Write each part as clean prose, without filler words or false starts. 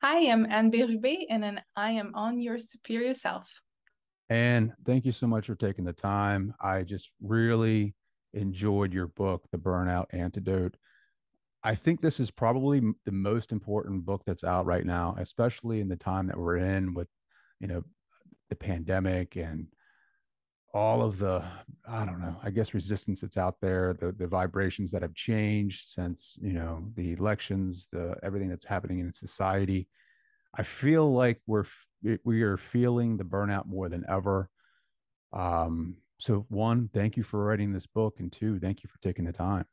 Hi, I'm Anne Berube, and then I am on your superior self. And thank you so much for taking the time. I just really enjoyed your book, The Burnout Antidote. I think this is probably the most important book that's out right now, especially in the time that we're in with, you know, the pandemic and all of the, I don't know, I guess resistance that's out there, the vibrations that have changed since, the elections, the everything that's happening in society. I feel like we are feeling the burnout more than ever. So one, thank you for writing this book, and two, thank you for taking the time.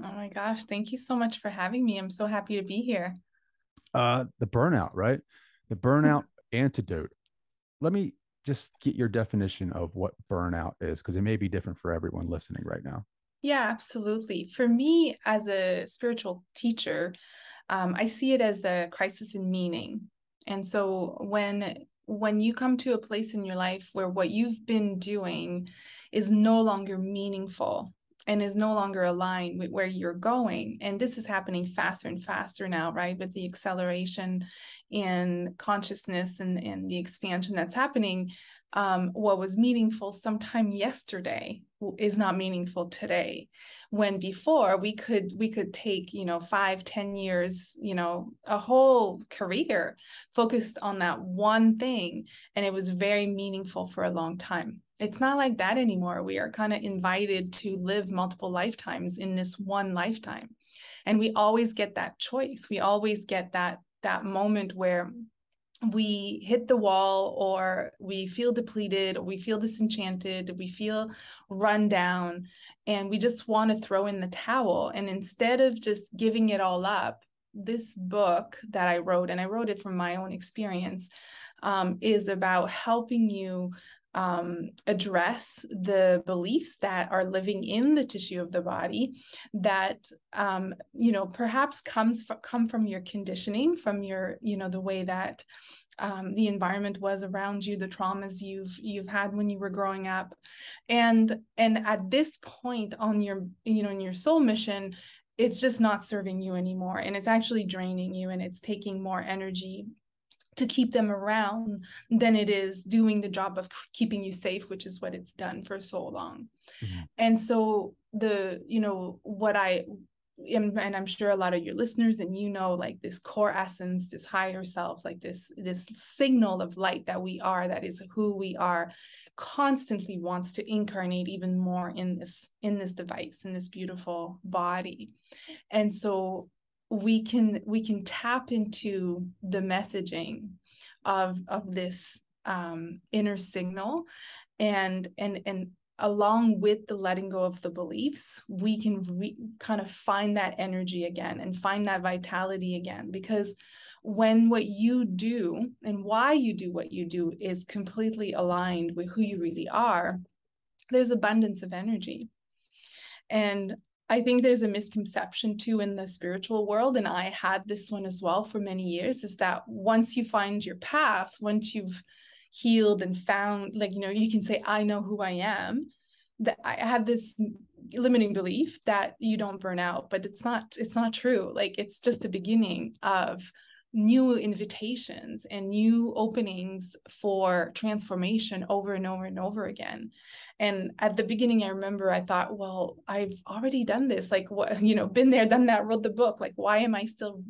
Oh my gosh, thank you so much for having me. I'm so happy to be here. The burnout, right? The burnout antidote. Let me just get your definition of what burnout is, because it may be different for everyone listening right now. Yeah, absolutely. For me, as a spiritual teacher, I see it as a crisis in meaning. And so when you come to a place in your life where what you've been doing is no longer meaningful and is no longer aligned with where you're going, and this is happening faster and faster now, right? With the acceleration in consciousness and the expansion that's happening, what was meaningful sometime yesterday is not meaningful today, when before we could take 5-10 years, a whole career focused on that one thing, and it was very meaningful for a long time. It's not like that anymore. We are kind of invited to live multiple lifetimes in this one lifetime, and we always get that choice. We always get that moment where we hit the wall, or we feel depleted, or we feel disenchanted, we feel run down, and we just want to throw in the towel. And instead of just giving it all up, this book that I wrote, and I wrote it from my own experience, is about helping you address the beliefs that are living in the tissue of the body that perhaps come from your conditioning, from your the way that the environment was around you, the traumas you've had when you were growing up, and at this point on your in your soul mission, it's just not serving you anymore, and it's actually draining you, and it's taking more energy to keep them around than it is doing the job of keeping you safe, which is what it's done for so long. Mhm. And so what I and I'm sure a lot of your listeners and like this core essence, this higher self, like this signal of light that we are, that is who we are, constantly wants to incarnate even more in this device, in this beautiful body. And so we can tap into the messaging of this inner signal, and along with the letting go of the beliefs, we can kind of find that energy again and find that vitality again. Because when what you do and why you do what you do is completely aligned with who you really are, there's abundance of energy. And I think there's a misconception too in the spiritual world, and I had this one as well for many years, is that once you find your path, once you've healed and found, like, you can say, I know who I am. That I had this limiting belief that you don't burn out, but it's not true. Like, it's just the beginning of new invitations and new openings for transformation over and over and over again. And at the beginning, I remember I thought, well, I've already done this, like, what, been there, done that, wrote the book, like, why am I still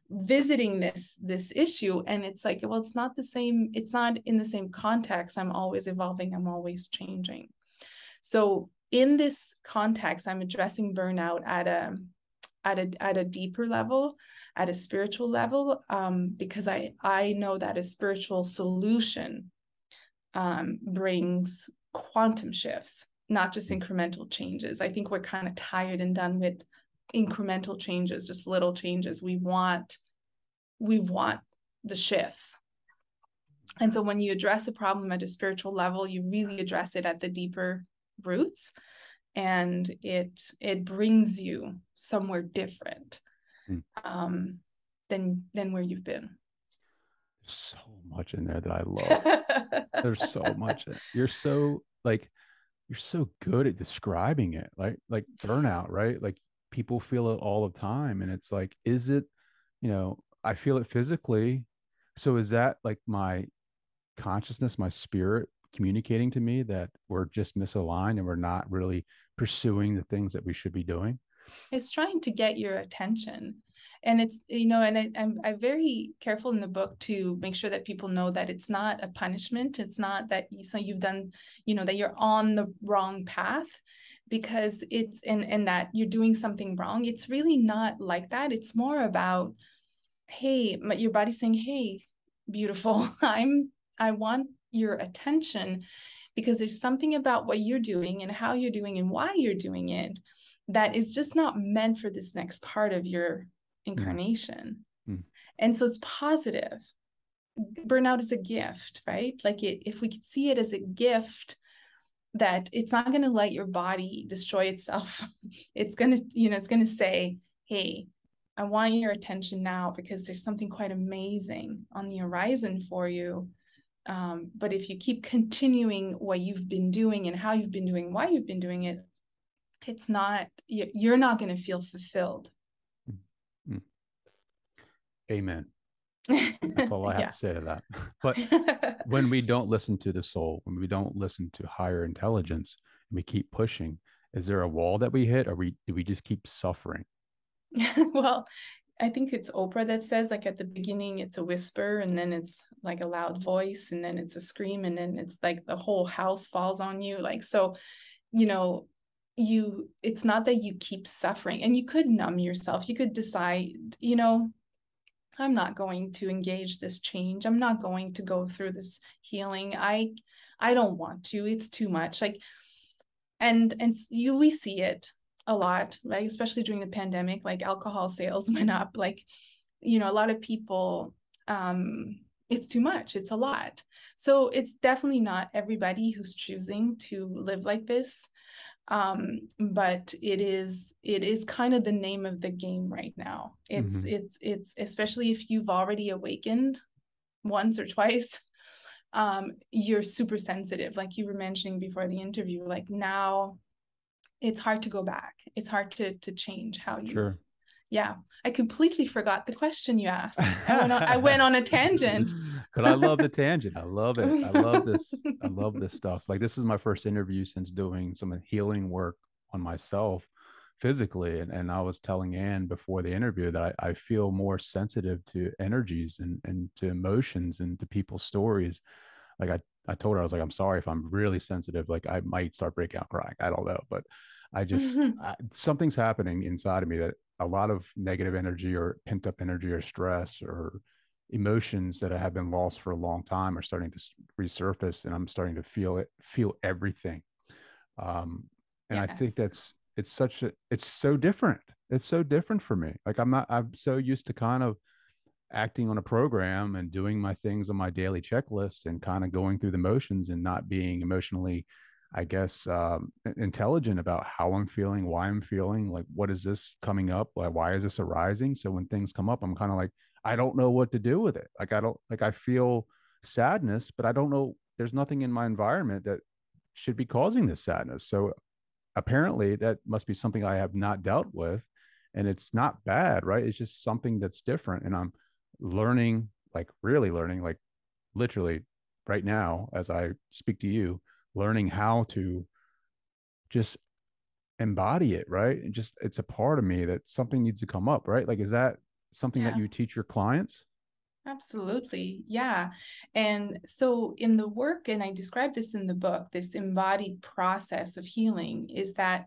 visiting this issue? And it's like, well, it's not the same, it's not in the same context. I'm always evolving, I'm always changing. So in this context, I'm addressing burnout at a deeper level, at a spiritual level, because I know that a spiritual solution brings quantum shifts, not just incremental changes. I think we're kind of tired and done with incremental changes, just little changes. We want the shifts. And so when you address a problem at a spiritual level, you really address it at the deeper roots, and it brings you somewhere different, Mm. um, than where you've been. There's so much in there that I love. There's so much. You're so good at describing it, like burnout, right? Like people feel it all the time, and it's like, is it, I feel it physically, So is that like my consciousness, my spirit communicating to me that we're just misaligned and we're not really pursuing the things that we should be doing? It's trying to get your attention. And it's, you know, and I'm very careful in the book to make sure that people know that it's not a punishment. It's not that so you've done, you know, that you're on the wrong path because it's, and that you're doing something wrong. It's really not like that. It's more about, hey, your body's saying, hey, beautiful, I want your attention because there's something about what you're doing and how you're doing and why you're doing it that is just not meant for this next part of your Mm, incarnation. mm, And so it's positive. Burnout is a gift, right? Like if we could see it as a gift, that it's not going to let your body destroy itself. It's going to, you know, it's going to say, hey, I want your attention now because there's something quite amazing on the horizon for you. But if you keep continuing what you've been doing and how you've been doing, why you've been doing it, it's not, you're not going to feel fulfilled. mm, mm. Amen. That's all I have Yeah. to say to that. But when we don't listen to the soul, when we don't listen to higher intelligence, and we keep pushing, is there a wall that we hit, or do we just keep suffering? Well, I think it's Oprah that says, like, at the beginning it's a whisper, and then it's like a loud voice, and then it's a scream, and then it's like the whole house falls on you. Like, so, you know, it's not that you keep suffering, and you could numb yourself. You could decide, you know, I'm not going to engage this change. I'm not going to go through this healing. I don't want to. It's too much. Like, and we see it a lot, right? Especially during the pandemic, like alcohol sales went up. Like, you know, a lot of people, it's too much. It's a lot. So it's definitely not everybody who's choosing to live like this. But it is kind of the name of the game right now. It's Mm-hmm. it's especially if you've already awakened once or twice, you're super sensitive, like you were mentioning before the interview. Like now it's hard to go back. It's hard to change how you. Sure. Yeah, I completely forgot the question you asked. I went on a tangent. But I love the tangent. I love it. I love this. I love this stuff. Like, this is my first interview since doing some healing work on myself physically. And I was telling Anne before the interview that I feel more sensitive to energies and to emotions and to people's stories. Like, I told her, I was like, I'm sorry if I'm really sensitive. Like, I might start breaking out crying. I don't know. But something's happening inside of me, that a lot of negative energy or pent up energy or stress or emotions that have been lost for a long time are starting to resurface, and I'm starting to feel everything. Um, and I think Yes. it's so different. It's so different for me. Like, I'm so used to kind of acting on a program and doing my things on my daily checklist and kind of going through the motions and not being emotionally, I guess, intelligent about how I'm feeling, why I'm feeling, like, what is this coming up? Like, why is this arising? So when things come up, I'm kind of like, I don't know what to do with it. Like, I don't, like, I feel sadness, but I don't know, there's nothing in my environment that should be causing this sadness. So apparently that must be something I have not dealt with. And it's not bad, right? It's just something that's different. And I'm learning, like really learning, like literally right now as I speak to you, learning how to just embody it, right? And just, it's a part of me that something needs to come up, right? Like, is that something that Yeah. you teach your clients? Absolutely. Yeah. And so in the work, and I describe this in the book, this embodied process of healing is that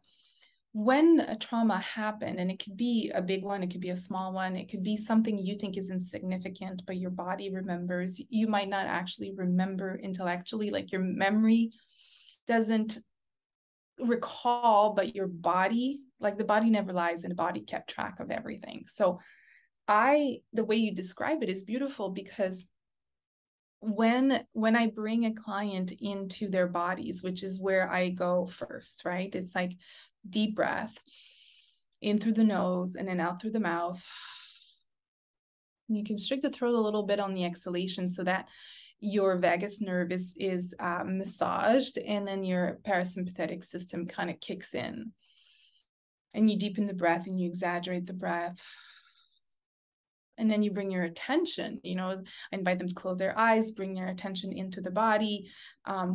when a trauma happened, and it could be a big one, it could be a small one, it could be something you think is insignificant, but your body remembers. You might not actually remember intellectually, like your memory doesn't recall, but your body, like the body never lies and the body kept track of everything. So the way you describe it is beautiful because when I bring a client into their bodies, which is where I go first, right? It's like deep breath in through the nose and then out through the mouth. And you constrict the throat a little bit on the exhalation so that your vagus nerve is massaged, and then your parasympathetic system kind of kicks in. And you deepen the breath and you exaggerate the breath. And then you bring your attention, I invite them to close their eyes, bring their attention into the body.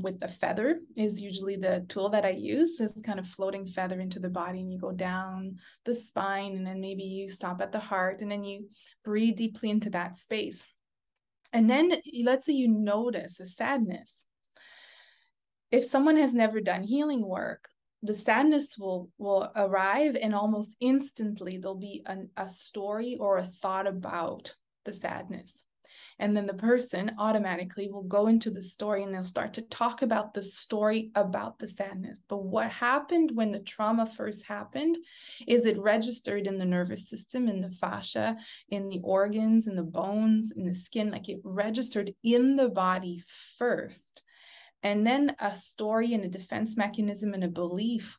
With the feather is usually the tool that I use. It's kind of floating feather into the body, and you go down the spine, and then maybe you stop at the heart, and then you breathe deeply into that space. And then let's say you notice a sadness. If someone has never done healing work, the sadness will arrive, and almost instantly there'll be a story or a thought about the sadness. And then the person automatically will go into the story, and they'll start to talk about the story about the sadness. But what happened when the trauma first happened is it registered in the nervous system, in the fascia, in the organs, in the bones, in the skin, like it registered in the body first. And then a story and a defense mechanism and a belief,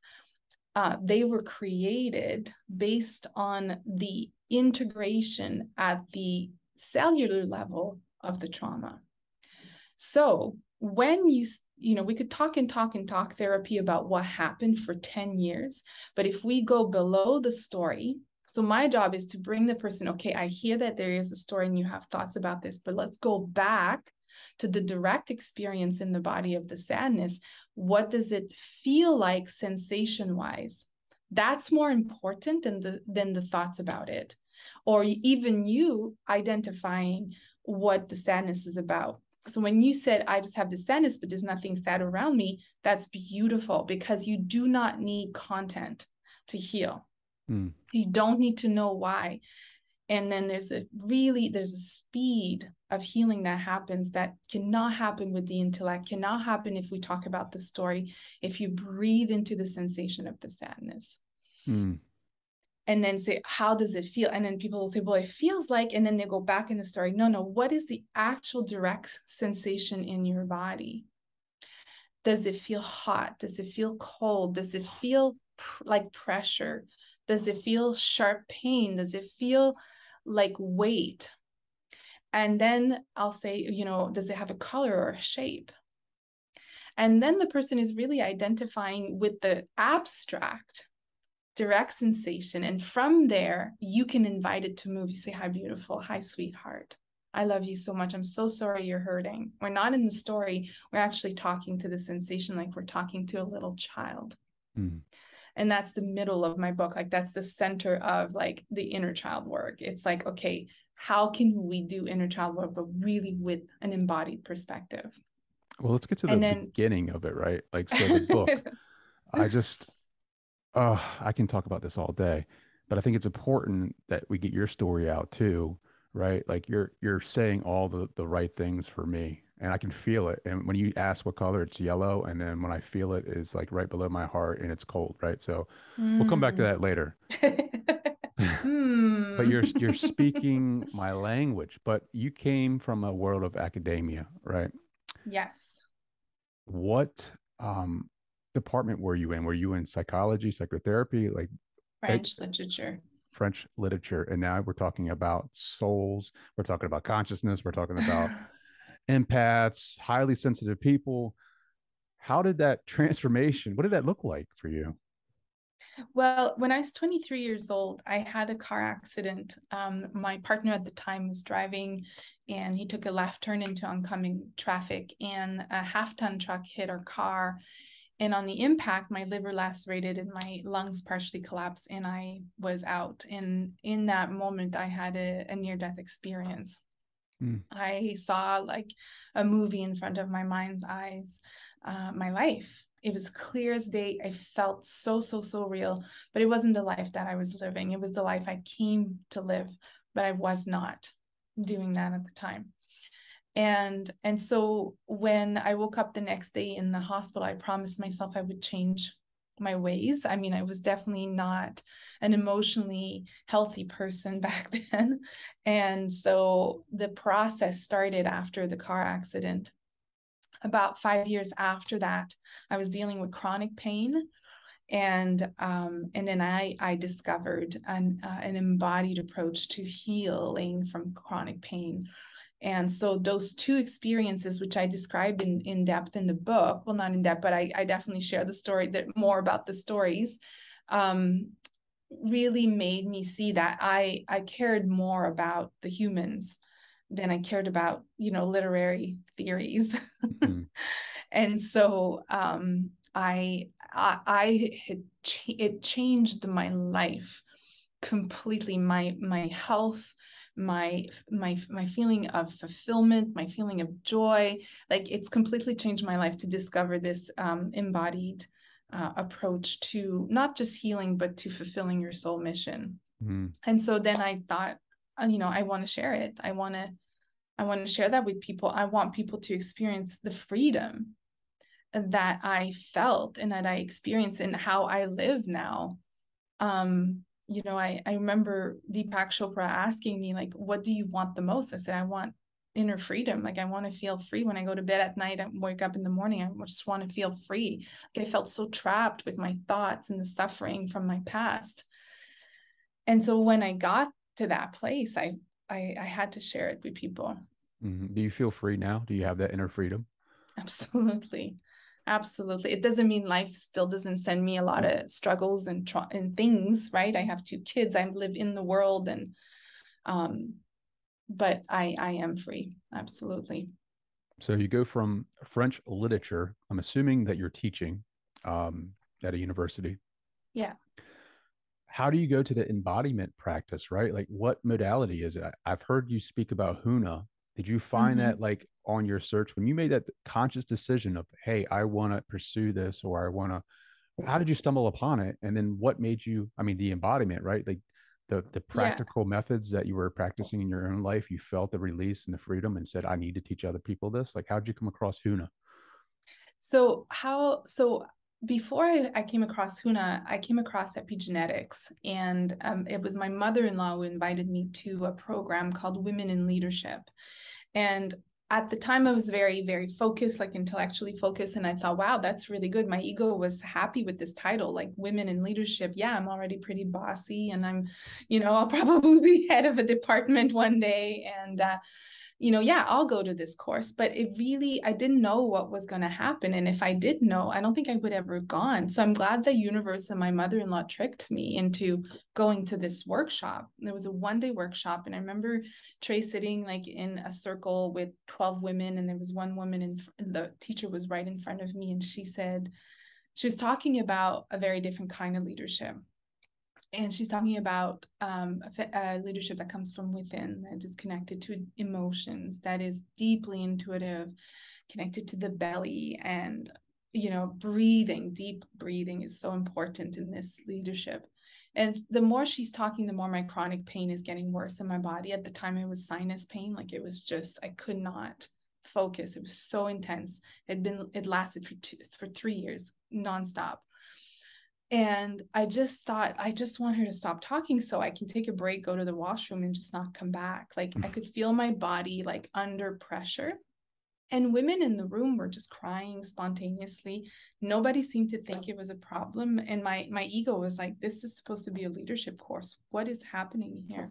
they were created based on the integration at the cellular level of the trauma. So when we could talk therapy about what happened for 10 years, but if we go below the story, so my job is to bring the person, okay, I hear that there is a story and you have thoughts about this, but let's go back to the direct experience in the body of the sadness. What does it feel like sensation-wise? That's more important than the thoughts about it, or even you identifying what the sadness is about. So when you said, I just have the sadness, but there's nothing sad around me, that's beautiful, because you do not need content to heal. You don't need to know why. And then there's a speed of healing that happens that cannot happen with the intellect, cannot happen if we talk about the story, if you breathe into the sensation of the sadness. And then say, how does it feel? And then people will say, well, it feels like, and then they go back in the story. No, what is the actual direct sensation in your body? Does it feel hot? Does it feel cold? Does it feel like pressure? Does it feel sharp pain? Does it feel like weight? And then I'll say, does it have a color or a shape? And then the person is really identifying with the abstract direct sensation. And from there, you can invite it to move. You say, hi, beautiful. Hi, sweetheart. I love you so much. I'm so sorry you're hurting. We're not in the story. We're actually talking to the sensation like we're talking to a little child. And that's the middle of my book. Like that's the center of like the inner child work. It's like, okay, how can we do inner child work, but really with an embodied perspective? Well, let's get to the beginning of it, right? Like, so the book, I can talk about this all day, but I think it's important that we get your story out too, right? Like you're saying all the right things for me, and I can feel it. And when you ask what color, it's yellow, and then when I feel it, it's like right below my heart, and it's cold, right? So we'll come back to that later. But you're speaking my language, but you came from a world of academia, right? Yes. What department were you in? Were you in psychology, psychotherapy, like French literature? French literature. And now we're talking about souls. We're talking about consciousness. We're talking about empaths, highly sensitive people. How did that transformation, what did that look like for you? Well, when I was 23 years old, I had a car accident. My partner at the time was driving, and he took a left turn into oncoming traffic, and a half-ton truck hit our car. And on the impact, my liver lacerated and my lungs partially collapsed, and I was out. And in that moment, I had a near-death experience. I saw like a movie in front of my mind's eyes, my life. It was clear as day. I felt so real, but it wasn't the life that I was living. It was the life I came to live, but I was not doing that at the time. And so when I woke up the next day in the hospital, I promised myself I would change my ways. I mean, I was definitely not an emotionally healthy person back then. And so the process started after the car accident. About 5 years after that, I was dealing with chronic pain. And then I discovered an embodied approach to healing from chronic pain. And so those two experiences, which I described in depth in the book, well, not in depth, but I definitely share the story, that more about the stories. really made me see that I cared more about the humans than I cared about, literary theories. Mm-hmm. And so it changed my life completely, my health, my feeling of fulfillment, my feeling of joy. Like, it's completely changed my life to discover this embodied approach to not just healing, but to fulfilling your soul mission. Mm-hmm. And so then I thought, I want to share it. I want to share that with people. I want people to experience the freedom that I felt and that I experienced and how I live now. I remember Deepak Chopra asking me, like, what do you want the most? I said, I want inner freedom. Like, I want to feel free when I go to bed at night and wake up in the morning. I just want to feel free. Like, I felt so trapped with my thoughts and the suffering from my past. And so when I got to that place, I had to share it with people. Mm-hmm. Do you feel free now? Do you have that inner freedom? Absolutely. Absolutely. It doesn't mean life still doesn't send me a lot of struggles and things, right? I have 2 kids. I live in the world, and but I am free. Absolutely. So you go from French literature. I'm assuming that you're teaching at a university. Yeah. How do you go to the embodiment practice, right? Like, what modality is it? I've heard you speak about Huna. Did you find that, Mm-hmm. like, on your search when you made that conscious decision of, hey, I want to pursue this, or I want to, how did you stumble upon it? And then what made you, I mean, the embodiment, right? Like the Yeah. practical methods that you were practicing in your own life, you felt the release and the freedom and said, I need to teach other people this. Like, how did you come across Huna? So before I came across Huna, I came across epigenetics, and it was my mother-in-law who invited me to a program called Women in Leadership. And at the time, I was very, very focused, like intellectually focused. And I thought, wow, that's really good. My ego was happy with this title, like Women in Leadership. Yeah, I'm already pretty bossy, and I'll probably be head of a department one day. And yeah, I'll go to this course. But I didn't know what was going to happen. And if I did know, I don't think I would have ever gone. So I'm glad the universe and my mother-in-law tricked me into going to this workshop. There was a 1-day workshop. And I remember Trey sitting like in a circle with 12 women. And there was one woman, and the teacher was right in front of me. And she was talking about a very different kind of leadership. And she's talking about a leadership that comes from within, that is connected to emotions, that is deeply intuitive, connected to the belly. And breathing, deep breathing is so important in this leadership. And the more she's talking, the more my chronic pain is getting worse in my body. At the time, it was sinus pain. Like, it was just, I could not focus. It was so intense. It lasted for 3 years nonstop. And I just thought, I just want her to stop talking so I can take a break, go to the washroom, and just not come back. Like, I could feel my body like under pressure. And women in the room were just crying spontaneously. Nobody seemed to think it was a problem. And my ego was like, this is supposed to be a leadership course. What is happening here?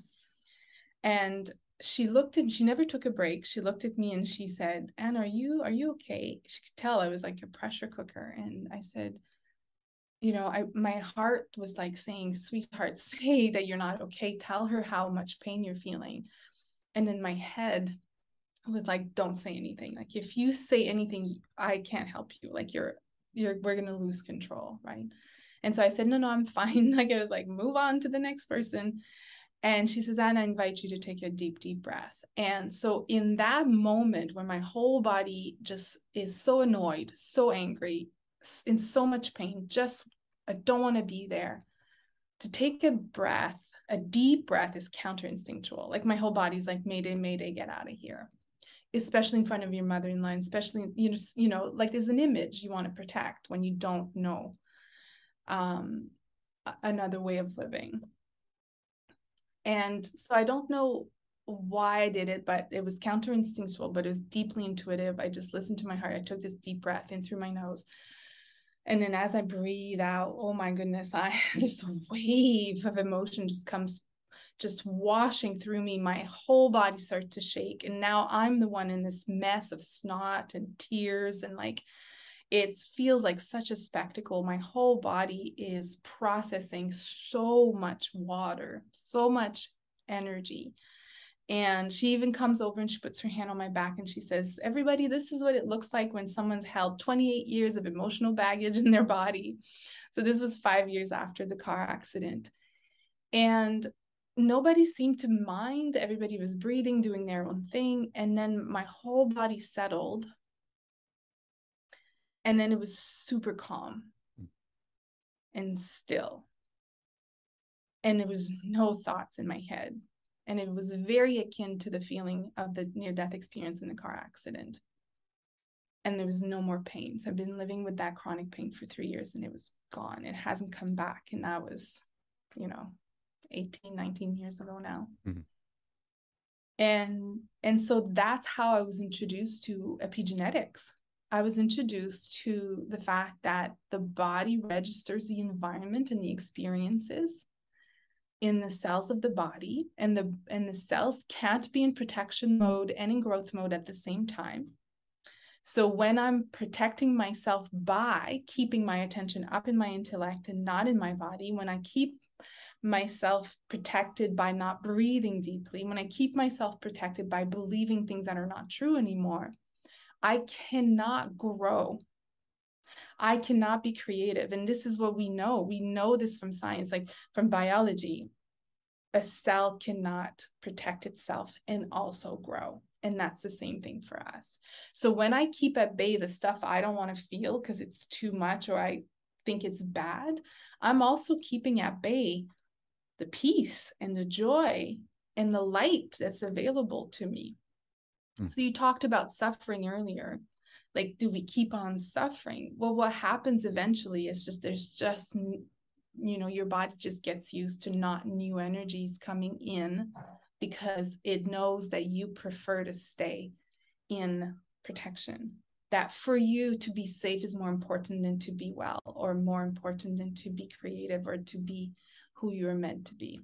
And she never took a break. She looked at me and she said, Anne, are you okay? She could tell I was like a pressure cooker. And I said, my heart was like saying, sweetheart, say that you're not okay. Tell her how much pain you're feeling. And in my head, it was like, don't say anything. Like, if you say anything, I can't help you. Like, we're going to lose control. Right. And so I said, no, I'm fine. Like, I was like, move on to the next person. And she says, Anna, I invite you to take a deep, deep breath. And so in that moment when my whole body just is so annoyed, so angry, in so much pain, just, I don't want to be there, to take a breath, a deep breath is counterinstinctual. Like, my whole body's like, mayday, mayday, get out of here. Especially in front of your mother-in-law, especially, like, there's an image you want to protect when you don't know another way of living. And so I don't know why I did it, but it was counterinstinctual, but it was deeply intuitive. I just listened to my heart. I took this deep breath in through my nose. And then as I breathe out, oh my goodness, this wave of emotion just comes, just washing through me. My whole body starts to shake. And now I'm the one in this mess of snot and tears. And like, it feels like such a spectacle. My whole body is processing so much water, so much energy. And she even comes over and she puts her hand on my back and she says, everybody, this is what it looks like when someone's held 28 years of emotional baggage in their body. So this was 5 years after the car accident. And nobody seemed to mind. Everybody was breathing, doing their own thing. And then my whole body settled. And then it was super calm and still. And there was no thoughts in my head. And it was very akin to the feeling of the near-death experience in the car accident. And there was no more pain. So I've been living with that chronic pain for 3 years and it was gone. It hasn't come back. And that was, 18, 19 years ago now. Mm-hmm. And so that's how I was introduced to epigenetics. I was introduced to the fact that the body registers the environment and the experiences in the cells of the body, and the cells can't be in protection mode and in growth mode at the same time. So when I'm protecting myself by keeping my attention up in my intellect and not in my body, when I keep myself protected by not breathing deeply, when I keep myself protected by believing things that are not true anymore, I cannot grow. I cannot be creative. And this is what we know. We know this from science, like from biology. A cell cannot protect itself and also grow. And that's the same thing for us. So when I keep at bay the stuff I don't want to feel because it's too much or I think it's bad, I'm also keeping at bay the peace and the joy and the light that's available to me. So you talked about suffering earlier. Like, do we keep on suffering? Well, what happens eventually is your body just gets used to not new energies coming in because it knows that you prefer to stay in protection. That for you to be safe is more important than to be well, or more important than to be creative or to be who you're meant to be.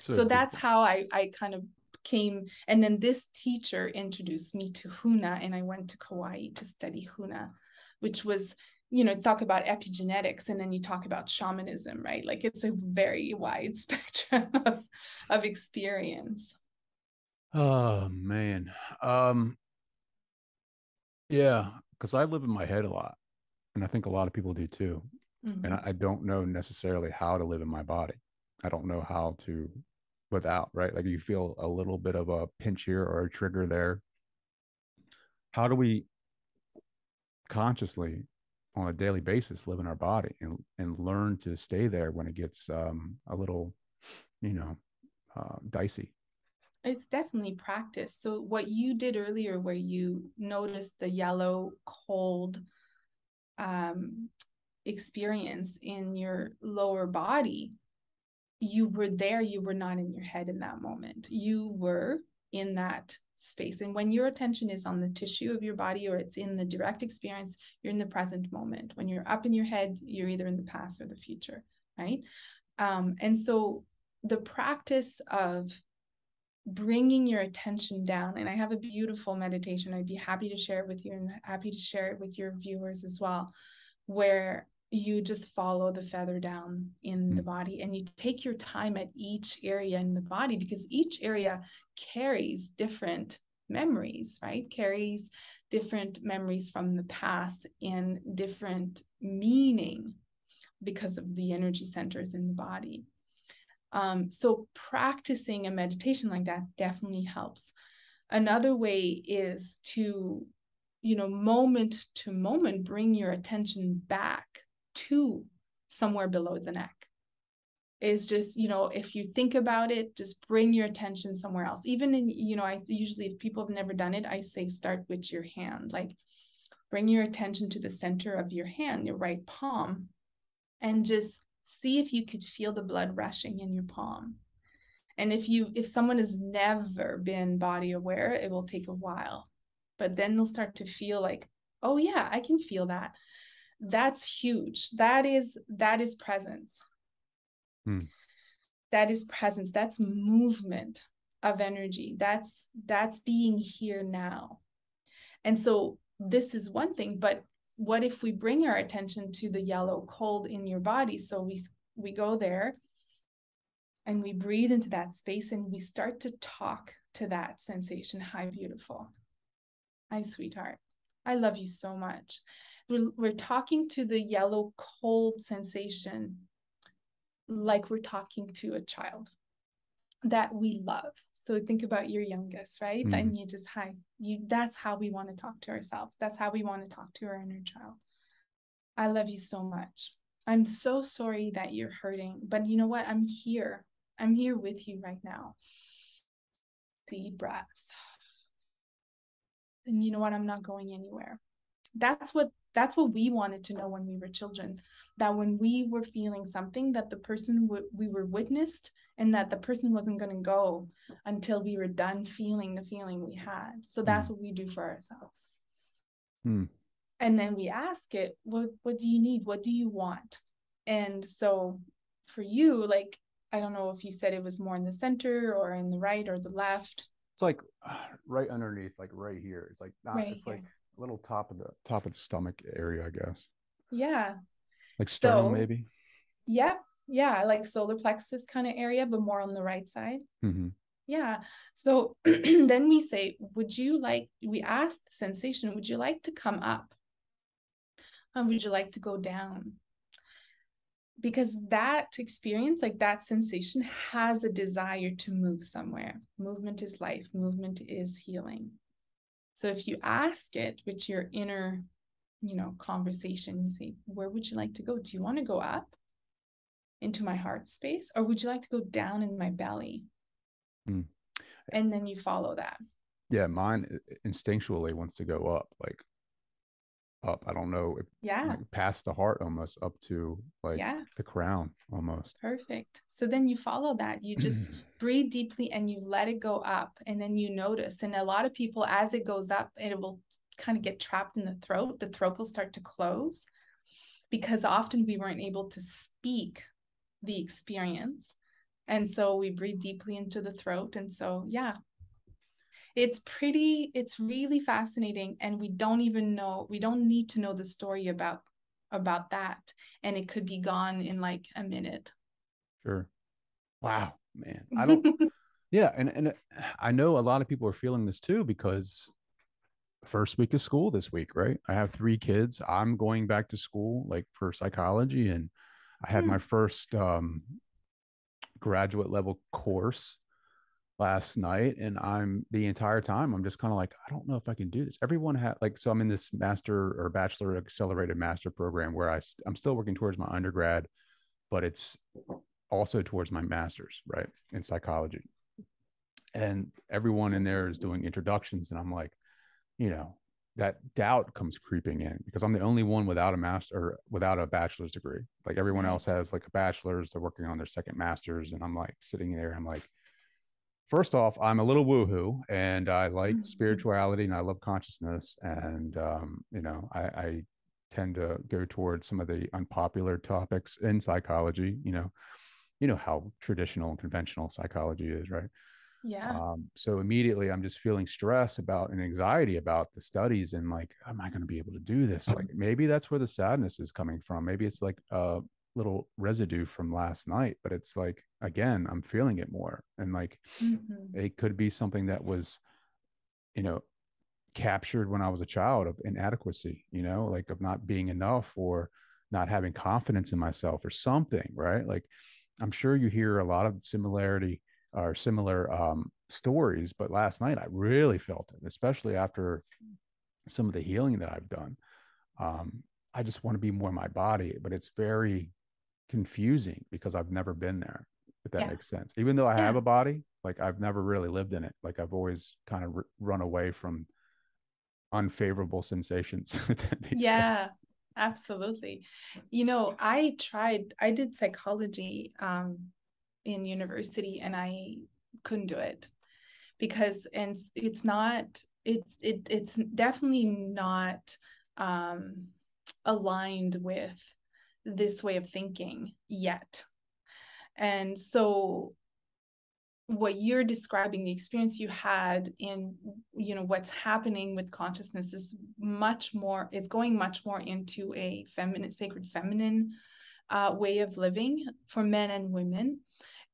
So that's how I kind of came. And then this teacher introduced me to Huna, and I went to Kauai to study Huna, which was, talk about epigenetics, and then you talk about shamanism, right? Like it's a very wide spectrum of experience. Oh man. Yeah, because I live in my head a lot, and I think a lot of people do too. Mm-hmm. And I don't know necessarily how to live in my body. I don't know how to without, right? Like you feel a little bit of a pinch here or a trigger there. How do we consciously on a daily basis live in our body and learn to stay there when it gets a little, dicey? It's definitely practice. So what you did earlier, where you noticed the yellow, cold experience in your lower body, you were there, you were not in your head in that moment. You were in that space. And when your attention is on the tissue of your body or it's in the direct experience, you're in the present moment. When you're up in your head, you're either in the past or the future, right? And so the practice of bringing your attention down, and I have a beautiful meditation I'd be happy to share it with you and happy to share it with your viewers as well, where you just follow the feather down in the body and you take your time at each area in the body, because each area carries different memories, right? Carries different memories from the past and different meaning because of the energy centers in the body. So practicing a meditation like that definitely helps. Another way is to, moment to moment, bring your attention back to somewhere below the neck. Is just, if you think about it, just bring your attention somewhere else. Even in, I usually, if people have never done it, I say start with your hand. Like bring your attention to the center of your hand, your right palm, and just see if you could feel the blood rushing in your palm. And if someone has never been body aware, it will take a while, but then they'll start to feel like, oh yeah, I can feel that. That's huge. That is presence. That is presence. That's movement of energy. That's being here now. And so this is one thing, but what if we bring our attention to the yellow cold in your body? So we go there and we breathe into that space and we start to talk to that sensation. Hi, beautiful. Hi, sweetheart. I love you so much. We're talking to the yellow cold sensation like we're talking to a child that we love. So think about your youngest, right? And you just, hi, that's how we want to talk to ourselves. That's how we want to talk to our inner child. I love you so much. I'm so sorry that you're hurting, but you know what? I'm here. I'm here with you right now. Deep breaths. And you know what? I'm not going anywhere. That's what we wanted to know when we were children, that when we were feeling something, that the person we were witnessed, and that the person wasn't going to go until we were done feeling the feeling we had. So that's what we do for ourselves. And then we ask it, what do you need? What do you want? And so for you, like, I don't know if you said it was more in the center or in the right or the left. It's like right underneath, like right here. It's like not, Right it's here. like a little top of the stomach area, I guess. Yeah. Like sternum, maybe. Yeah. Yeah. Like solar plexus kind of area, but more on the right side. Yeah. So then we say, we ask the sensation, would you like to come up? Or would you like to go down? Because that experience, like that sensation, has a desire to move somewhere. Movement is life. Movement is healing. So if you ask it with your inner, conversation, you say, where would you like to go? Do you want to go up into my heart space, or would you like to go down in my belly? And then you follow that. Yeah, mine instinctually wants to go up, like up. I don't know, like past the heart, almost up to like the crown, almost. Perfect. So then you follow that. You just breathe deeply and you let it go up, and then you notice. And a lot of people, as it goes up, it will kind of get trapped in the throat. The throat will start to close because often we weren't able to speak the experience. And so we breathe deeply into the throat. And so, it's really fascinating. And we don't need to know the story about that. And it could be gone in like a minute. Sure. Wow, man. I don't, yeah. And I know a lot of people are feeling this too, because first week of school this week, right? I have 3 kids. I'm going back to school like for psychology, and I had my first graduate level course last night, and the entire time I'm just kind of like, I don't know if I can do this. Everyone had like, so I'm in this master or bachelor accelerated master program where I'm still working towards my undergrad, but it's also towards my master's, right, in psychology. And everyone in there is doing introductions, and I'm like, that doubt comes creeping in because I'm the only one without a master or without a bachelor's degree. Like everyone else has like a bachelor's, they're working on their second master's, and I'm like sitting there, I'm like, first off, I'm a little woohoo, and I like spirituality and I love consciousness, and I tend to go towards some of the unpopular topics in psychology. You know how traditional and conventional psychology is, right? So immediately I'm just feeling stress about and anxiety about the studies, and like, am I going to be able to do this? Like, maybe that's where the sadness is coming from. Maybe it's like a little residue from last night, but it's like, again, I'm feeling it more. And like, it could be something that was, captured when I was a child, of inadequacy, like of not being enough or not having confidence in myself or something, right? Like, I'm sure you hear a lot of similarity or similar stories, but last night I really felt it, especially after some of the healing that I've done. I just want to be more in my body, but it's very confusing because I've never been there, if that makes sense. Even though I have a body, like I've never really lived in it. Like I've always kind of run away from unfavorable sensations, if that makes sense. Absolutely. I did psychology in university, and I couldn't do it because, and it's definitely not aligned with this way of thinking yet. And so what you're describing, the experience you had in, what's happening with consciousness is much more, it's going much more into a feminine, sacred feminine way of living for men and women.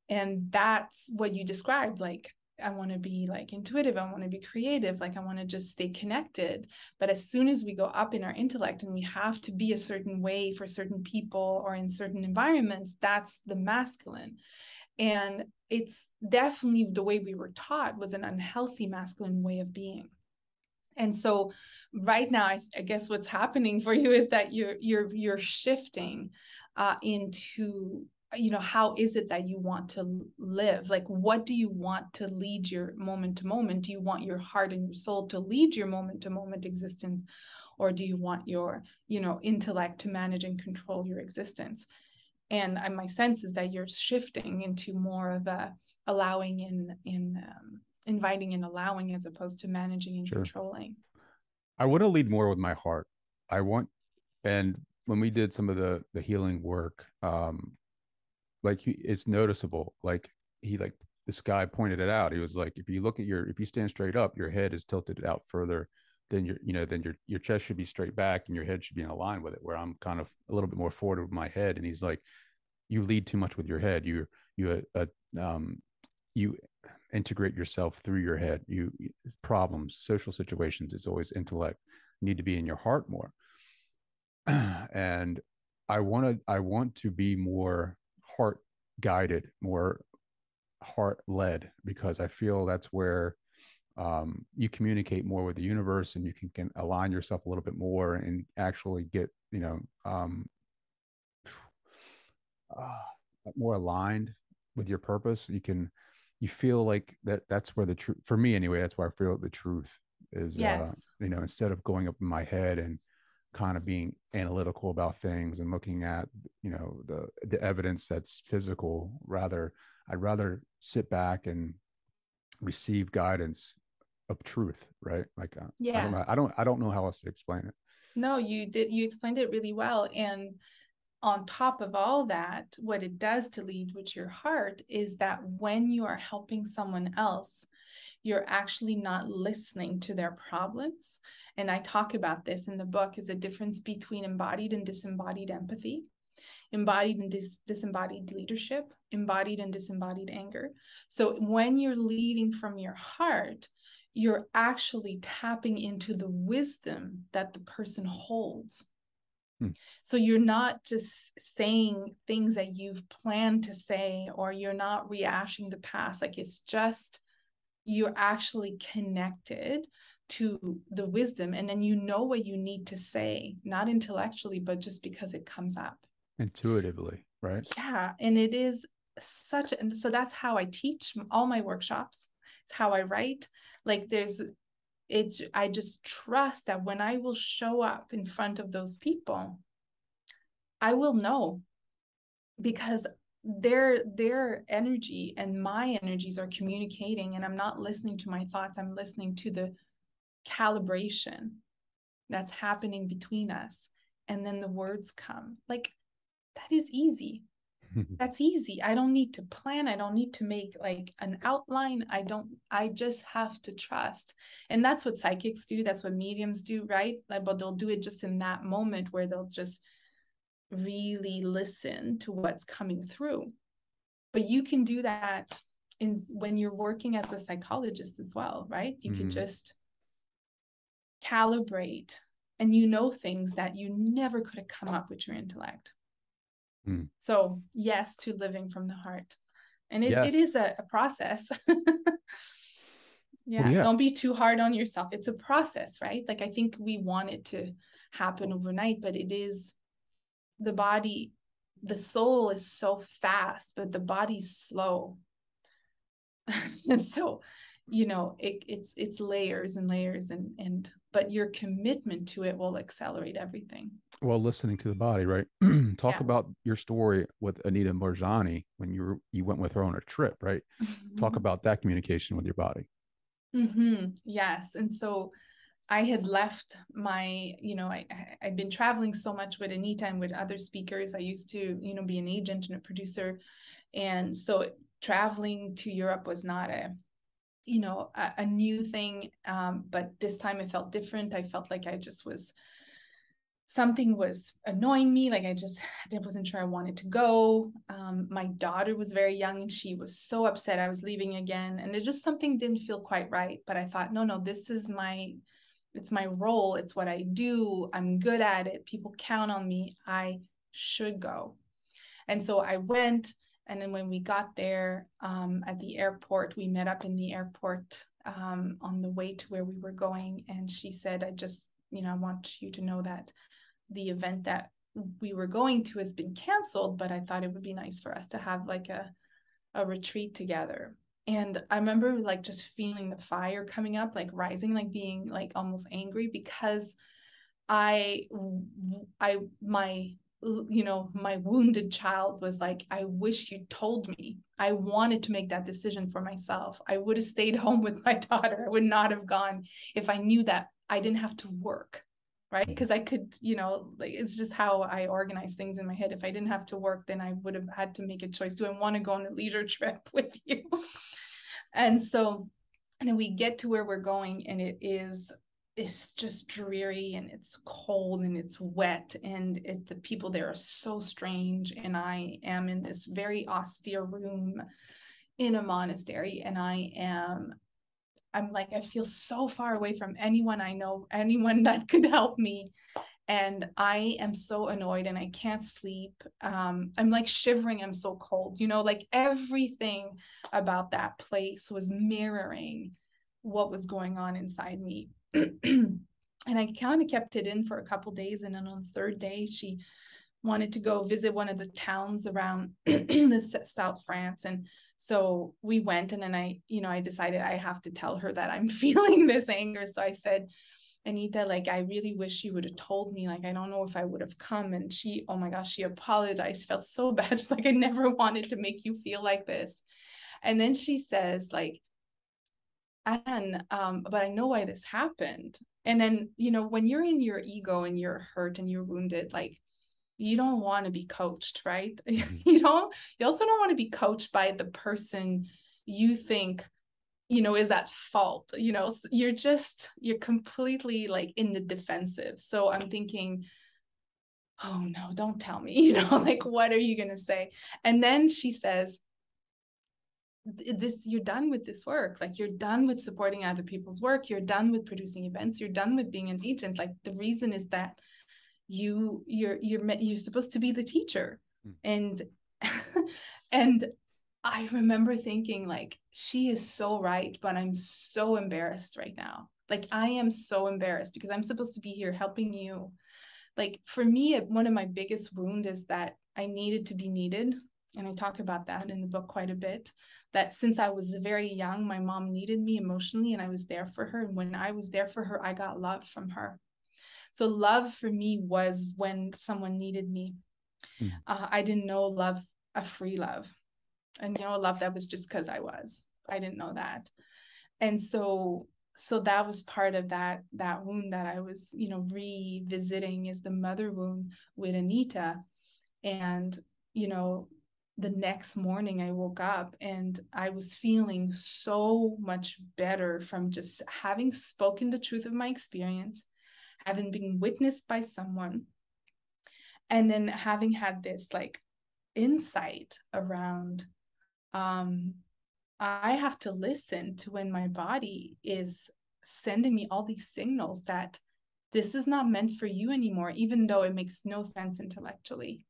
And that's what you described. Like, I want to be like intuitive. I want to be creative. Like, I want to just stay connected. But as soon as we go up in our intellect and we have to be a certain way for certain people or in certain environments, that's the masculine. And it's definitely the way we were taught was an unhealthy masculine way of being. And so right now, I guess what's happening for you is that you're shifting into, how is it that you want to live? Like, what do you want to lead your moment to moment? Do you want your heart and your soul to lead your moment to moment existence? Or do you want your, intellect to manage and control your existence? And my sense is that you're shifting into more of a allowing in inviting and allowing, as opposed to managing and controlling. I want to lead more with my heart. I want, and when we did some of the healing work, like it's noticeable. Like this guy pointed it out. He was like, if you stand straight up, your head is tilted out further than your chest should be straight back and your head should be in line with it. Where I'm kind of a little bit more forward with my head. And he's like, you lead too much with your head. You integrate yourself through your head. Problems, social situations, it's always intellect. You need to be in your heart more. And I want to be more heart guided, more heart led, because I feel that's where you communicate more with the universe, and you can align yourself a little bit more and actually get more aligned with your purpose. You feel like that's where the truth, for me anyway, that's where I feel the truth is. Yes. Instead of going up in my head and kind of being analytical about things and looking at the evidence that's physical, I'd rather sit back and receive guidance of truth, right? Like Yeah. I don't know how else to explain it. No, you explained it really well. And on top of all that, what it does to lead with your heart is that when you are helping someone else, you're actually not listening to their problems. And I talk about this in the book, is the difference between embodied and disembodied empathy, embodied and disembodied leadership, embodied and disembodied anger. So when you're leading from your heart, you're actually tapping into the wisdom that the person holds. So you're not just saying things that you've planned to say, or you're not rehashing the past. Like, it's just, you're actually connected to the wisdom, and then you know what you need to say, not intellectually, but just because it comes up intuitively, right? Yeah. And it is and so that's how I teach all my workshops. It's how I write. Like, I just trust that when I will show up in front of those people, I will know, because their energy and my energies are communicating, and I'm not listening to my thoughts. I'm listening to the calibration that's happening between us. And then the words come. Like, that is easy. That's easy. I don't need to plan. I don't need to make like an outline. I just have to trust. And that's what psychics do. That's what mediums do, right? Like, but they'll do it just in that moment where they'll just really listen to what's coming through. But you can do that when you're working as a psychologist as well, right? You could just calibrate, and things that you never could have come up with your intellect. So yes to living from the heart. And it is a process. Yeah. Well, yeah, don't be too hard on yourself. It's a process, right? Like, I think we want it to happen overnight, but it is the body, the soul is so fast, but the body's slow. So, it's layers and layers, but your commitment to it will accelerate everything. Well, listening to the body, right? Talk about your story with Anita Morjani when you went with her on a trip, right? Talk about that communication with your body. Yes. And so I had left I'd been traveling so much with Anita and with other speakers. I used to, be an agent and a producer. And so traveling to Europe was not a new thing. But this time it felt different. I felt like something was annoying me. Like I wasn't sure I wanted to go. My daughter was very young and she was so upset I was leaving again. And it just, something didn't feel quite right. But I thought, no, this is it's my role. It's what I do. I'm good at it. People count on me. I should go. And so I went. And then when we got there at the airport, we met up in the airport on the way to where we were going. And she said, I want you to know that the event that we were going to has been canceled, but I thought it would be nice for us to have like a retreat together. And I remember like just feeling the fire coming up, like rising, like being like almost angry because my wounded child was like, I wish you told me. I wanted to make that decision for myself. I would have stayed home with my daughter. I would not have gone if I knew that I didn't have to work, right? Because I could, like, it's just how I organize things in my head. If I didn't have to work, then I would have had to make a choice. Do I want to go on a leisure trip with you? And then we get to where we're going, and it's just dreary, and it's cold, and it's wet, and the people there are so strange. And I am in this very austere room in a monastery, and I'm like, I feel so far away from anyone I know, anyone that could help me. And I am so annoyed and I can't sleep. I'm like shivering. I'm so cold, like everything about that place was mirroring what was going on inside me. And I kind of kept it in for a couple days. And then on the third day, she wanted to go visit one of the towns around the South France. And so we went, and then I decided I have to tell her that I'm feeling this anger. So I said, Anita, like, I really wish you would have told me. Like, I don't know if I would have come. And she, oh my gosh, she apologized, felt so bad. She's like, I never wanted to make you feel like this. And then she says, like, Anne, but I know why this happened. And then, when you're in your ego and you're hurt and you're wounded, like, you don't want to be coached, right? You also don't want to be coached by the person you think is at fault. You're completely like in the defensive. So I'm thinking, oh no, don't tell me, like, what are you going to say? And then she says, you're done with this work. Like, you're done with supporting other people's work. You're done with producing events. You're done with being an agent. Like, the reason is that you're supposed to be the teacher. And and I remember thinking, like, she is so right, but I'm so embarrassed right now. Like, I am so embarrassed because I'm supposed to be here helping you. Like, for me, one of my biggest wounds is that I needed to be needed. And I talk about that in the book quite a bit, that since I was very young, my mom needed me emotionally and I was there for her. And when I was there for her, I got love from her. So love for me was when someone needed me. I didn't know love, a free love. And a love that was just because I didn't know that. And so that was part of that wound that I was revisiting, is the mother wound with Anita. And the next morning I woke up and I was feeling so much better from just having spoken the truth of my experience, having been witnessed by someone, and then having had this like insight around I have to listen to when my body is sending me all these signals that this is not meant for you anymore, even though it makes no sense intellectually.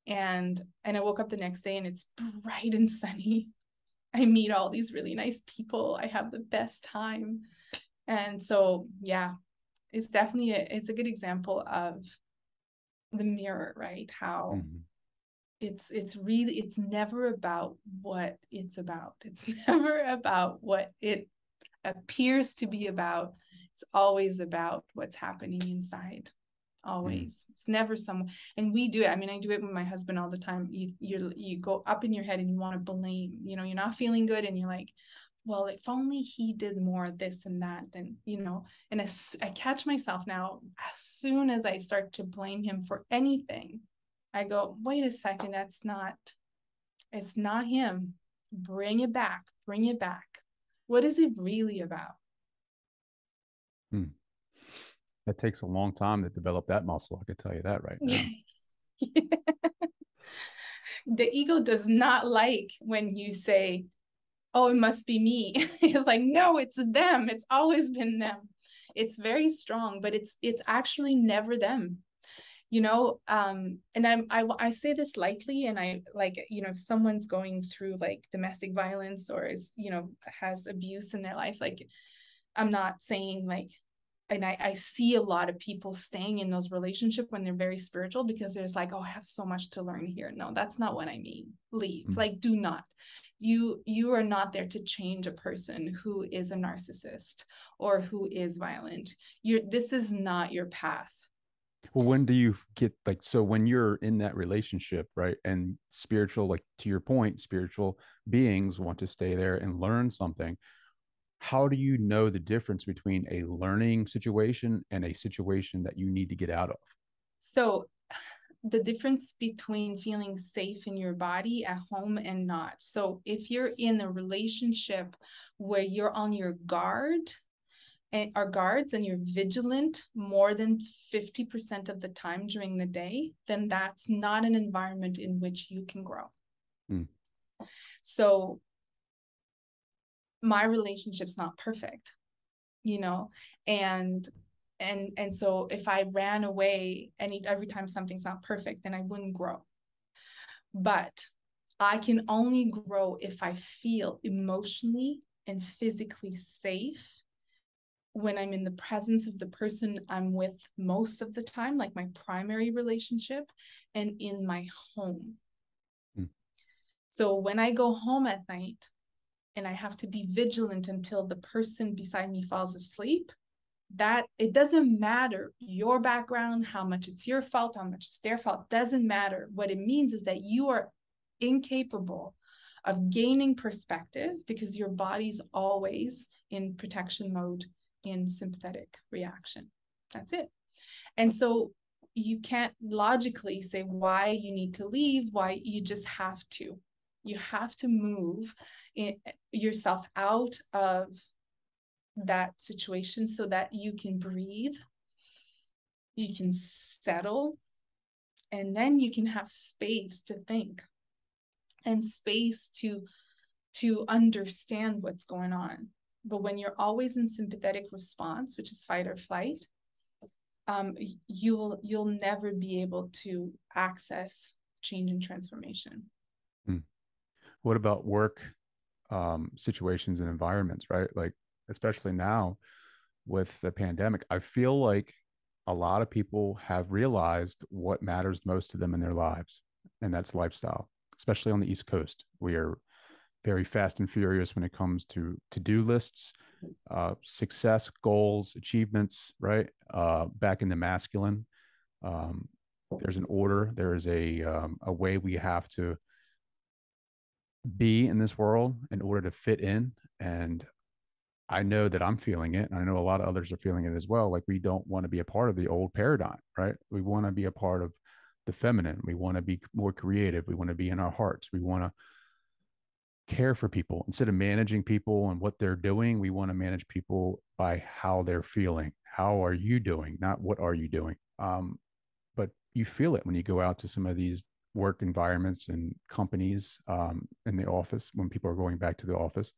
And I woke up the next day and it's bright and sunny. I meet all these really nice people. I have the best time. And so, yeah, it's definitely it's a good example of the mirror, right? How it's never about what it's about. It's never about what it appears to be about. It's always about what's happening inside. Always. It's never someone. And we do it. I mean, I do it with my husband all the time. You go up in your head and you want to blame. You're not feeling good and you're like, well, if only he did more of this and that, then and I catch myself now, as soon as I start to blame him for anything, I go, wait a second, that's not It's not him. Bring it back. Bring it back. What is it really about? Hmm. That takes a long time to develop that muscle. I could tell you that right now. The ego does not like when you say, oh, it must be me. It's like, no, it's them. It's always been them. It's very strong, but it's actually never them. And I say this lightly, and I like, if someone's going through like domestic violence or is, has abuse in their life, like, I'm not saying like, and I see a lot of people staying in those relationships when they're very spiritual because there's like, oh, I have so much to learn here. No, that's not what I mean. Leave. Like, do not. You are not there to change a person who is a narcissist or who is violent. This is not your path. Well, when do you get like, so when you're in that relationship, right? And spiritual, like to your point, spiritual beings want to stay there and learn something. How do you know the difference between a learning situation and a situation that you need to get out of? So the difference between feeling safe in your body at home and not. So if you're in a relationship where you're on your guard and are guards and you're vigilant more than 50% of the time during the day, then that's not an environment in which you can grow. So my relationship's not perfect, and so if I ran away every time something's not perfect, then I wouldn't grow. But I can only grow if I feel emotionally and physically safe when I'm in the presence of the person I'm with most of the time, like my primary relationship, and in my home. So when I go home at night and I have to be vigilant until the person beside me falls asleep, that it doesn't matter your background, how much it's your fault, how much it's their fault, doesn't matter. What it means is that you are incapable of gaining perspective because your body's always in protection mode, in sympathetic reaction. That's it. And so you can't logically say why you need to leave, why you just have to. You have to move yourself out of that situation so that you can breathe, you can settle, and then you can have space to think and space to understand what's going on. But when you're always in sympathetic response, which is fight or flight, you'll never be able to access change and transformation. What about work situations and environments, right? Like, especially now with the pandemic, I feel like a lot of people have realized what matters most to them in their lives, and that's lifestyle, especially on the East Coast. We are very fast and furious when it comes to to-do lists, success, goals, achievements, right? Back in the masculine, there's an order, there is a way we have to be in this world in order to fit in. And I know that I'm feeling it. And I know a lot of others are feeling it as well. Like, we don't want to be a part of the old paradigm, right? We want to be a part of the feminine. We want to be more creative. We want to be in our hearts. We want to care for people instead of managing people and what they're doing. We want to manage people by how they're feeling. How are you doing? Not what are you doing? But you feel it when you go out to some of these work environments and companies, in the office, when people are going back to the office.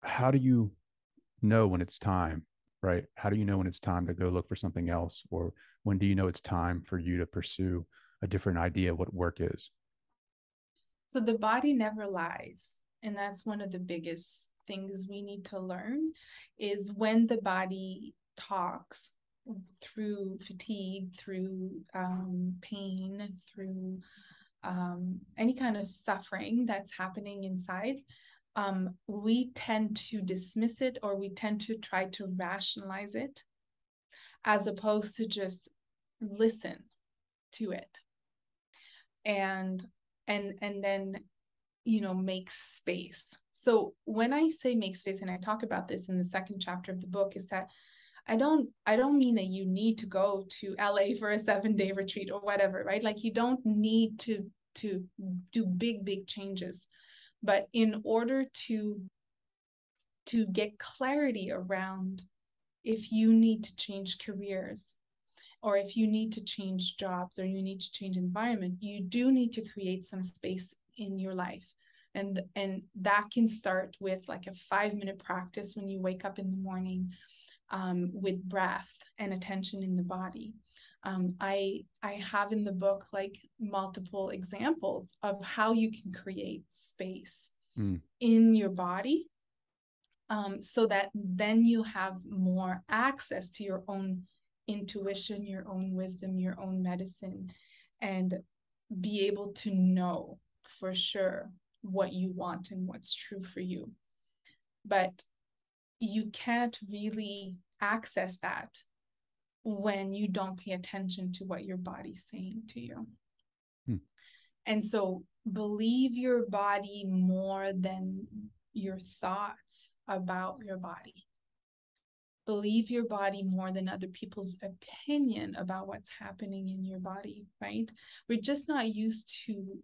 How do you know when it's time, right? How do you know when it's time to go look for something else? Or when do you know it's time for you to pursue a different idea of what work is? So the body never lies. And that's one of the biggest things we need to learn, is when the body talks through fatigue, through pain, through any kind of suffering that's happening inside, we tend to dismiss it, or we tend to try to rationalize it, as opposed to just listen to it and then make space. So when I say make space, and I talk about this in the second chapter of the book, is that I don't mean that you need to go to LA for a 7-day retreat or whatever, right? Like, you don't need to to do big changes. But in order to get clarity around if you need to change careers, or if you need to change jobs, or you need to change environment, you do need to create some space in your life. And that can start with like a 5-minute practice when you wake up in the morning, with breath and attention in the body. I have in the book like multiple examples of how you can create space in your body, so that then you have more access to your own intuition, your own wisdom, your own medicine, and be able to know for sure what you want and what's true for you. But you can't really access that when you don't pay attention to what your body's saying to you. And so believe your body more than your thoughts about your body. Believe your body more than other people's opinion about what's happening in your body, right? We're just not used to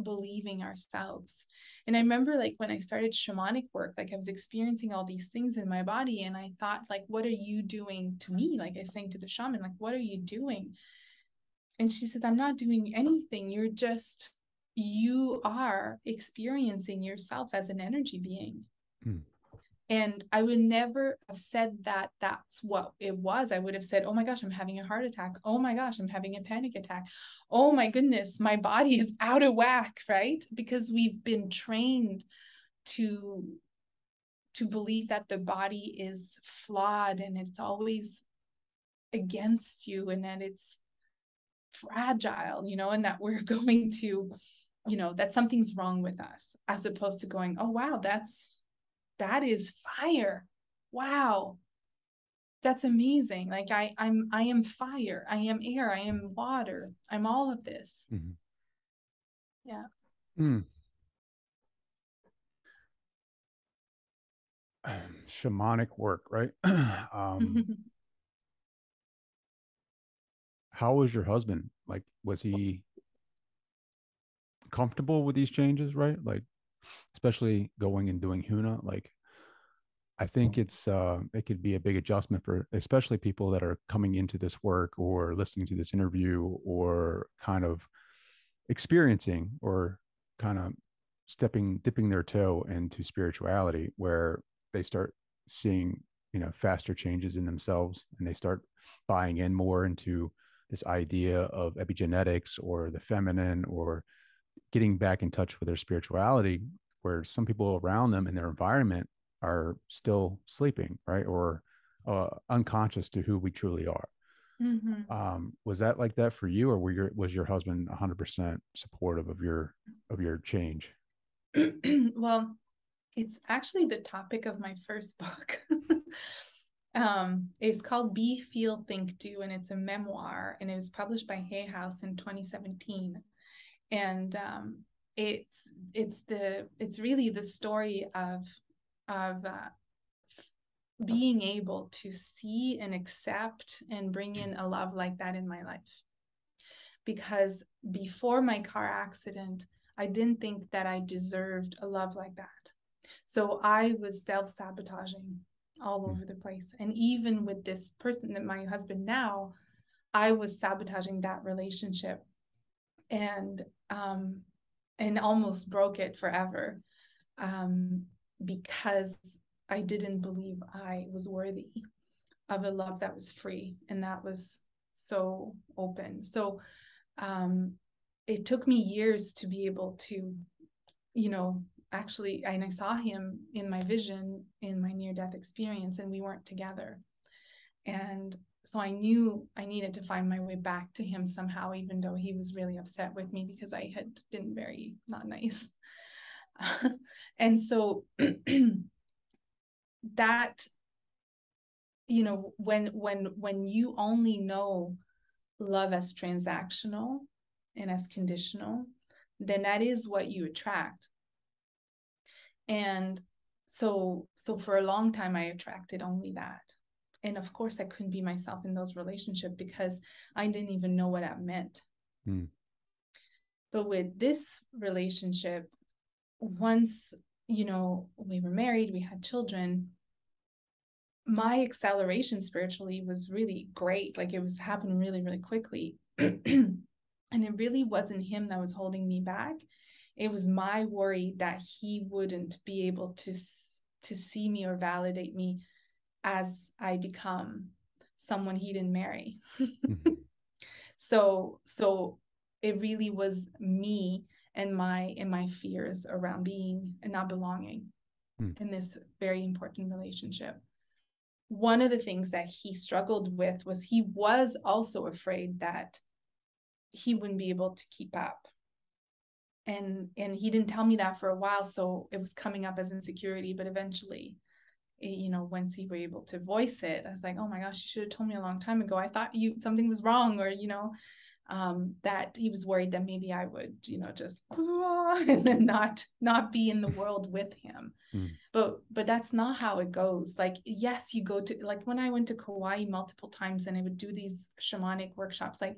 believing ourselves. And I remember like when I started shamanic work, like I was experiencing all these things in my body, and I thought like, what are you doing to me? Like I was saying to the shaman, like, what are you doing? And she says, I'm not doing anything. You are experiencing yourself as an energy being. And I would never have said that that's what it was. I would have said, oh my gosh, I'm having a heart attack. Oh my gosh, I'm having a panic attack. Oh my goodness, my body is out of whack, right? Because we've been trained to believe that the body is flawed and it's always against you, and that it's fragile, and that we're going to, that something's wrong with us, as opposed to going, oh wow, that is fire. Wow. That's amazing. Like I am fire. I am air. I am water. I'm all of this. Yeah. Shamanic work, right? How was your husband? Like, was he comfortable with these changes, right? Like, especially going and doing Huna, like I think it could be a big adjustment for especially people that are coming into this work or listening to this interview or kind of experiencing or kind of dipping their toe into spirituality, where they start seeing, faster changes in themselves, and they start buying in more into this idea of epigenetics or the feminine, or getting back in touch with their spirituality, where some people around them in their environment are still sleeping, right? Or unconscious to who we truly are. Was that like that for you, or was your husband 100% supportive of your change? Well, it's actually the topic of my first book. It's called Be, Feel, Think, Do, and it's a memoir, and it was published by Hay House in 2017. And it's really the story of being able to see and accept and bring in a love like that in my life. Because before my car accident, I didn't think that I deserved a love like that. So I was self-sabotaging all over the place. And even with this person, that my husband now, I was sabotaging that relationship, and almost broke it forever, because I didn't believe I was worthy of a love that was free and that was so open. So it took me years to be able to, actually, and I saw him in my vision in my near-death experience, and we weren't together. And so I knew I needed to find my way back to him somehow, even though he was really upset with me because I had been very not nice. And so that, when you only know love as transactional and as conditional, then that is what you attract. And so for a long time, I attracted only that. And of course, I couldn't be myself in those relationships because I didn't even know what that meant. But with this relationship, once, you know, we were married, we had children, my acceleration spiritually was really great. Like it was happening really, really quickly. And it really wasn't him that was holding me back. It was my worry that he wouldn't be able to see me or validate me as I become someone he didn't marry. Mm-hmm. So it really was me and my fears around being and not belonging in this very important relationship. One of the things that he struggled with was he was also afraid that he wouldn't be able to keep up. And he didn't tell me that for a while, so it was coming up as insecurity. But eventually, you know, once he were able to voice it, I was like, oh my gosh, you should have told me a long time ago. I thought something was wrong, or you know, that he was worried that maybe I would, you know, just and then not be in the world with him. But that's not how it goes. Like, yes, you go to, like when I went to Kauai multiple times and I would do these shamanic workshops, like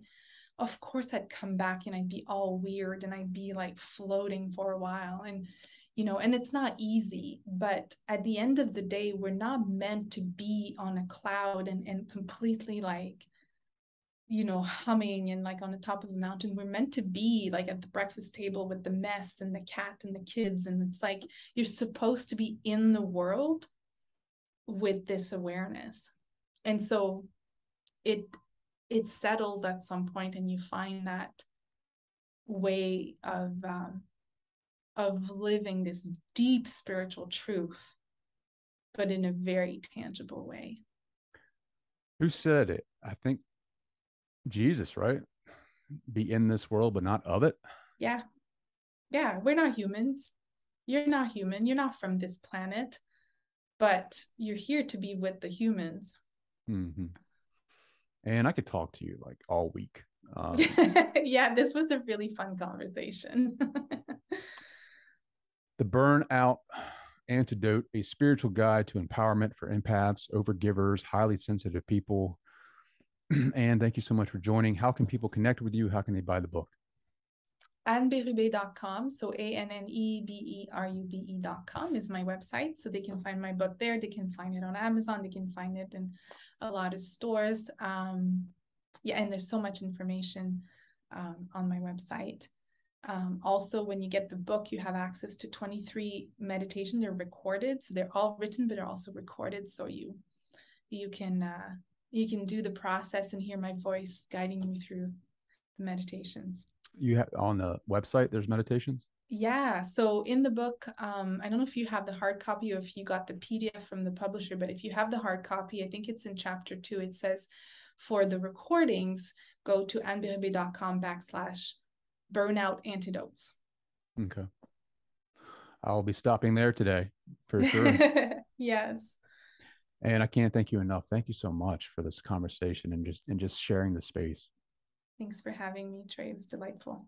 of course I'd come back and I'd be all weird and I'd be like floating for a while. And you know, and it's not easy, but at the end of the day, we're not meant to be on a cloud and completely like, you know, humming and like on the top of the mountain. We're meant to be like at the breakfast table with the mess and the cat and the kids. And it's like you're supposed to be in the world with this awareness. And so it settles at some point and you find that way of living this deep spiritual truth, but in a very tangible way. Who said it? I think Jesus, right? Be in this world, but not of it. Yeah. Yeah. We're not humans. You're not human. You're not from this planet, but you're here to be with the humans. Mm-hmm. And I could talk to you like all week. Yeah, this was a really fun conversation. The Burnout Antidote, a spiritual guide to empowerment for empaths, overgivers, highly sensitive people. And thank you so much for joining. How can people connect with you? How can they buy the book? Berube.com. So ANNEBERUBE.com is my website. So they can find my book there. They can find it on Amazon. They can find it in a lot of stores. Yeah, and there's so much information on my website. Also, when you get the book, you have access to 23 meditations. They're recorded. So they're all written, but they're also recorded. So you can do the process and hear my voice guiding you through the meditations. You have on the website, there's meditations? Yeah. So in the book, I don't know if you have the hard copy or if you got the PDF from the publisher, but if you have the hard copy, I think it's in chapter 2. It says for the recordings, go to anberube.com/burnout antidotes. Okay. I'll be stopping there today for sure. Yes. And I can't thank you enough. Thank you so much for this conversation and just sharing the space. Thanks for having me, Trey. It was delightful.